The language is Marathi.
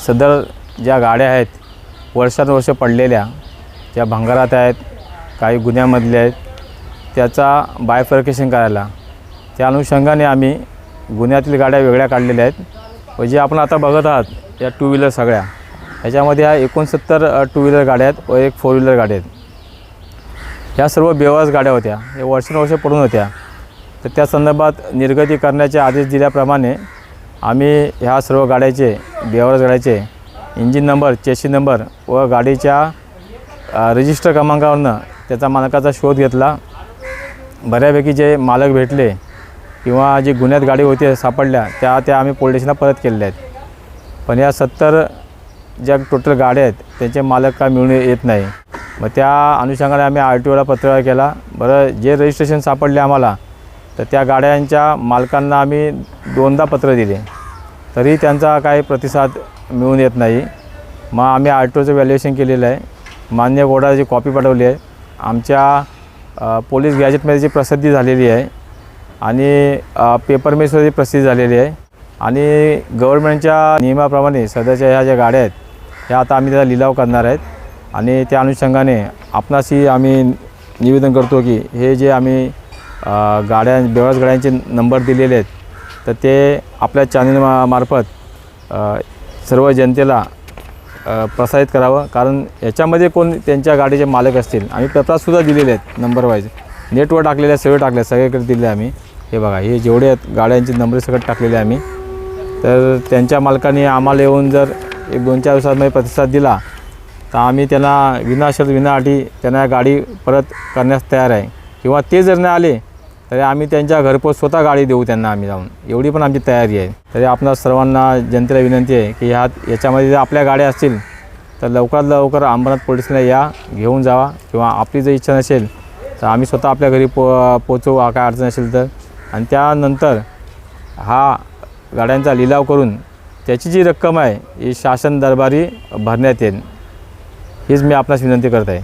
सदर ज्या गाड्या आहेत वर्षानुवर्ष पडलेल्या, ज्या भंगारात आहेत, काही गुन्ह्यामधल्या आहेत, त्याचा बायफर्केशन करायला, त्या अनुषंगाने आम्ही गुन्ह्यातील गाड्या वेगळ्या काढलेल्या आहेत व जे आपण आता बघत आहात या टू व्हीलर सगळ्या, ह्याच्यामध्ये ह्या 69 टू व्हीलर गाड्या आहेत व एक फोर व्हीलर गाड्या आहेत. ह्या सर्व बेवारस गाड्या होत्या, हे वर्षानुवर्ष पडून होत्या. तर त्या संदर्भात निर्गती करण्याचे आदेश दिल्याप्रमाणे आम्ही ह्या सर्व गाड्याचे, बेवारस गाड्याचे इंजिन नंबर, चेसी नंबर व गाडीच्या रजिस्टर क्रमांकावरनं त्याचा मालकाचा शोध घेतला. बऱ्यापैकी जे मालक भेटले किंवा जी गुन्ह्यात गाडी होती सापडल्या त्या आम्ही पोलीस स्टेशनला परत केलेल्या आहेत. पण या 70 ज्या टोटल गाड्या आहेत त्यांचे मालक काय मिळून येत नाही. मग त्या अनुषंगाने आम्ही RTOला पत्र केला. बरं, जे रजिस्ट्रेशन सापडले आम्हाला तर त्या गाड्यांच्या मालकांना आम्ही 2दा पत्र दिले तरी त्यांचा काही प्रतिसाद मिळून येत नाही. मग आम्ही RTOचं व्हॅल्युएशन केलेलं आहे, मान्य बोर्डाची कॉपी पाठवली आहे, आमच्या पोलीस गॅजेटमध्ये जी प्रसिद्धी झालेली आहे आणि पेपर मिलमध्ये प्रसिद्धी झालेली आहे आणि गव्हर्नमेंटच्या नियमाप्रमाणे सध्याच्या ह्या ज्या गाड्या आहेत ह्या आता आम्ही त्याचा लिलाव करणार आहेत. आणि त्या अनुषंगाने आपणासही आम्ही निवेदन करतो की हे जे आम्ही बेवारस गाड्यांचे नंबर दिलेले आहेत तर ते आपल्या चॅनल मार्फत सर्व जनतेला प्रसारित करावं. कारण याच्यामध्ये कोण त्यांच्या गाडीचे मालक असतील, आम्ही पेपरातसुद्धा दिलेले आहेत नंबर वाईज, नेटवर टाकलेले, सगळे टाकले, सगळीकडे दिले आम्ही. हे बघा, हे जेवढे आहेत गाड्यांचे नंबर सगळे टाकलेले आम्ही. तर त्यांच्या मालकांनी आम्हाला येऊन जर 1-2-4 दिवसांमध्ये प्रतिसाद दिला तर आम्ही त्यांना विनाशर्त विनाअटी त्यांना गाडी परत करण्यास तयार आहे. किंवा ते जर नाही आले तरी आम्ही त्यांच्या घरपोच स्वतः गाडी देऊ त्यांना आम्ही जाऊन, एवढी पण आमची तयारी आहे. तरी आपणा सर्वांना जनतेला विनंती आहे की याच्यामध्ये जर आपल्या गाड्या असतील तर लवकरात लवकर अंबरनाथ पोलीस स्टेशनला या, घेऊन जावा. किंवा आपली जर इच्छा नसेल तर आम्ही स्वतः आपल्या घरी पोचवू, काय अडचण असेल तर. आणि त्यानंतर हा गाड्यांचा लिलाव करून त्याची जी रक्कम आहे ही शासन दरबारी भरण्यात येईल, हीच मी आपणास विनंती करत आहे.